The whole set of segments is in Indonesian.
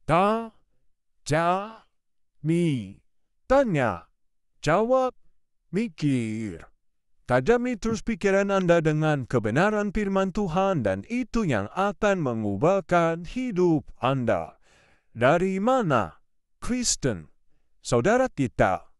Ta, ja, mi, tanya, jawab, mikir. Tajami terus pikiran Anda dengan kebenaran firman Tuhan dan itu yang akan mengubahkan hidup Anda. Dari mana? Kristen. Saudara kita,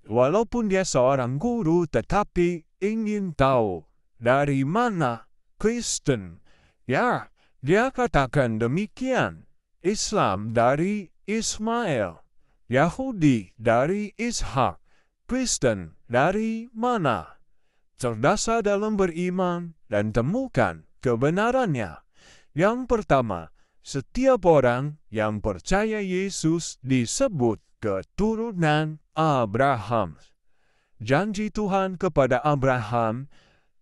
walaupun dia seorang guru tetapi ingin tahu dari mana Kristen. Ya, dia katakan demikian. Islam dari Ismail, Yahudi dari Ishak, Kristen dari mana? Cerdas dalam beriman dan temukan kebenarannya. Yang pertama, setiap orang yang percaya Yesus disebut keturunan Abraham. Janji Tuhan kepada Abraham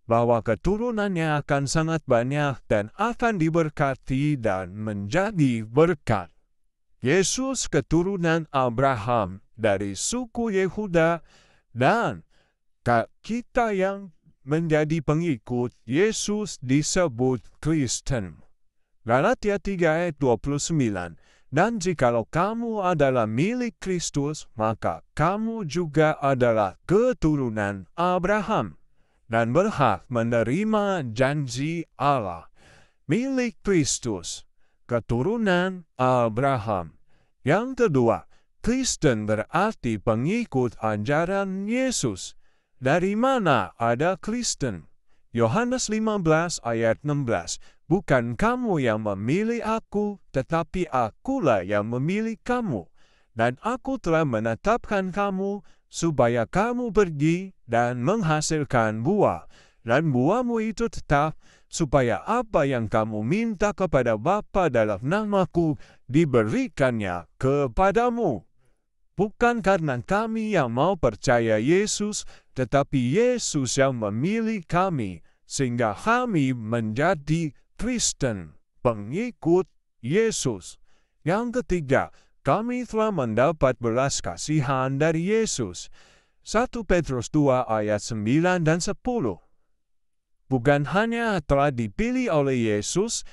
bahwa keturunannya akan sangat banyak dan akan diberkati dan menjadi berkat. Yesus keturunan Abraham dari suku Yehuda dan kita yang menjadi pengikut Yesus disebut Kristen. Galatia 3 ayat 29. Dan jikalau kamu adalah milik Kristus, maka kamu juga adalah keturunan Abraham dan berhak menerima janji Allah. Milik Kristus, keturunan Abraham. Yang kedua, Kristen berarti pengikut ajaran Yesus. Dari mana ada Kristen? Yohanes 15 ayat 16. Bukan kamu yang memilih aku, tetapi akulah yang memilih kamu. Dan aku telah menetapkan kamu, supaya kamu pergi dan menghasilkan buah. Dan buahmu itu tetap, supaya apa yang kamu minta kepada Bapa dalam namaku, diberikannya kepadamu. Bukan karena kami yang mau percaya Yesus, tetapi Yesus yang memilih kami, sehingga kami menjadi Kristen, pengikut Yesus. Yang ketiga, kami telah mendapat belas kasihan dari Yesus. 1 Petrus 2 ayat 9 dan 10. Bukan hanya telah dipilih oleh Yesus,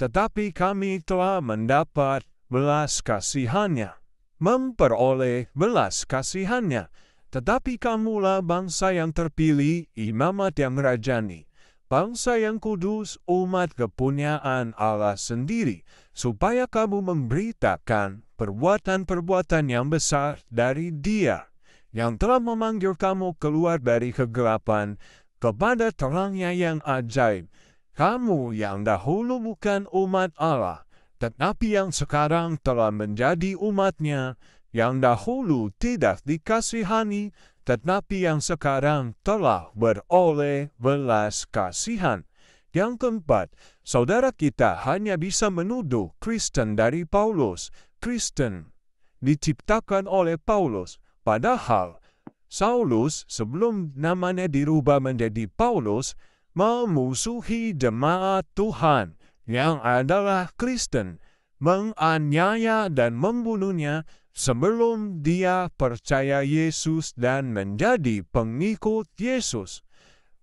tetapi kami telah mendapat belas kasihannya. Memperoleh belas kasihannya. Tetapi kamulah bangsa yang terpilih, imamat yang rajani, bangsa yang kudus, umat kepunyaan Allah sendiri, supaya kamu memberitakan perbuatan-perbuatan yang besar dari Dia, yang telah memanggil kamu keluar dari kegelapan kepada terangnya yang ajaib. Kamu yang dahulu bukan umat Allah, tetapi yang sekarang telah menjadi umat-Nya, yang dahulu tidak dikasihani, tetapi yang sekarang telah beroleh belas kasihan. Yang keempat, saudara kita hanya bisa menuduh Kristen dari Paulus. Kristen diciptakan oleh Paulus, padahal Saulus sebelum namanya dirubah menjadi Paulus, memusuhi jemaat Tuhan yang adalah Kristen, menganiaya dan membunuhnya sebelum dia percaya Yesus dan menjadi pengikut Yesus.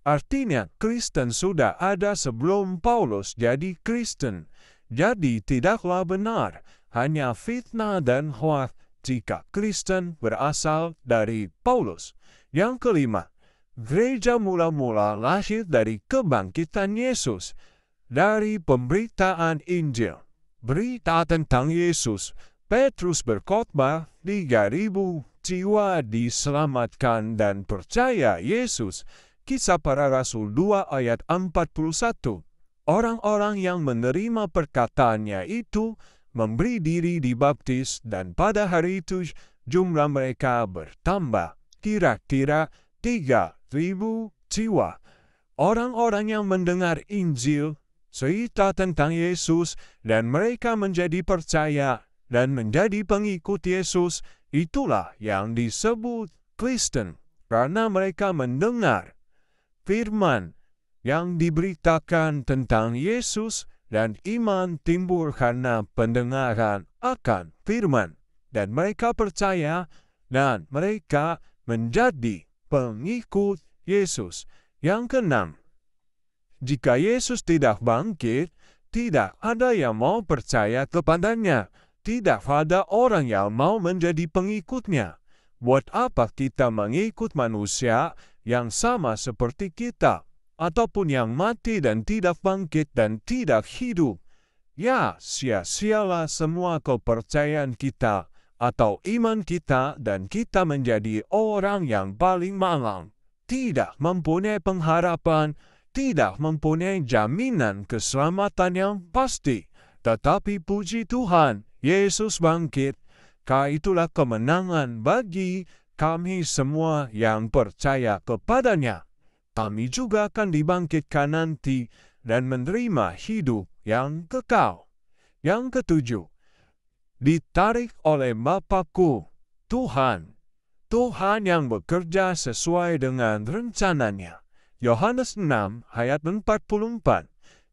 Artinya, Kristen sudah ada sebelum Paulus jadi Kristen. Jadi tidaklah benar, hanya fitnah dan hoaks jika Kristen berasal dari Paulus. Yang kelima, gereja mula-mula lahir dari kebangkitan Yesus, dari pemberitaan Injil. Berita tentang Yesus, Petrus berkhotbah, 3.000 jiwa diselamatkan dan percaya Yesus. Kisah Para Rasul 2 ayat 41. Orang-orang yang menerima perkataannya itu memberi diri dibaptis dan pada hari itu jumlah mereka bertambah, kira-kira 3.000 jiwa. Orang-orang yang mendengar Injil, cerita tentang Yesus, dan mereka menjadi percaya dan menjadi pengikut Yesus, itulah yang disebut Kristen, karena mereka mendengar firman yang diberitakan tentang Yesus, dan iman timbul karena pendengaran akan firman, dan mereka percaya, dan mereka menjadi pengikut Yesus. Yang keenam, jika Yesus tidak bangkit, tidak ada yang mau percaya kepadanya. Tidak ada orang yang mau menjadi pengikutnya. Buat apa kita mengikut manusia yang sama seperti kita, ataupun yang mati dan tidak bangkit dan tidak hidup? Ya, sia-sialah semua kepercayaan kita atau iman kita dan kita menjadi orang yang paling malang. Tidak mempunyai pengharapan, tidak mempunyai jaminan keselamatan yang pasti. Tetapi puji Tuhan, Yesus bangkit. Itulah kemenangan bagi kami semua yang percaya kepadanya. Kami juga akan dibangkitkan nanti dan menerima hidup yang kekal. Yang ketujuh, ditarik oleh Bapa-Ku, Tuhan. Tuhan yang bekerja sesuai dengan rencananya. Yohanes 6 ayat 44.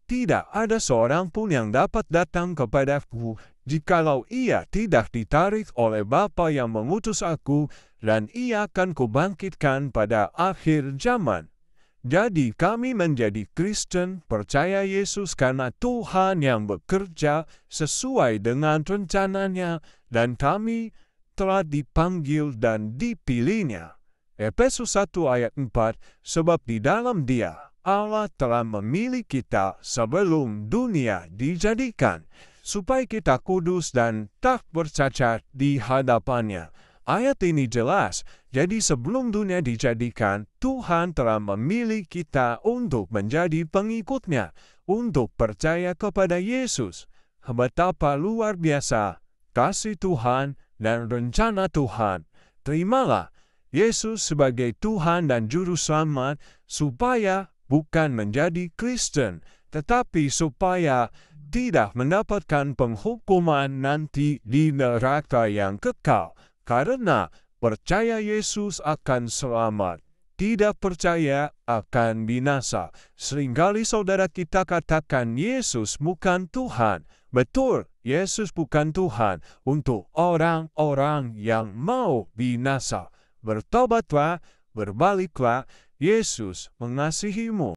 Tidak ada seorang pun yang dapat datang kepadaku jikalau ia tidak ditarik oleh Bapa yang mengutus aku, dan ia akan kubangkitkan pada akhir zaman. Jadi kami menjadi Kristen, percaya Yesus karena Tuhan yang bekerja sesuai dengan rencananya, dan kami telah dipanggil dan dipilihnya. Efesus 1 ayat 4, sebab di dalam Dia Allah telah memilih kita sebelum dunia dijadikan, supaya kita kudus dan tak bercacat di hadapannya. Ayat ini jelas, jadi sebelum dunia dijadikan, Tuhan telah memilih kita untuk menjadi pengikutnya, untuk percaya kepada Yesus. Betapa luar biasa kasih Tuhan dan rencana Tuhan. Terimalah Yesus sebagai Tuhan dan Juru Selamat, supaya bukan menjadi Kristen, tetapi supaya tidak mendapatkan penghukuman nanti di neraka yang kekal. Karena percaya Yesus akan selamat, tidak percaya akan binasa. Seringkali saudara kita katakan Yesus bukan Tuhan. Betul, Yesus bukan Tuhan untuk orang-orang yang mau binasa. Bertobatlah, berbaliklah, Yesus mengasihimu.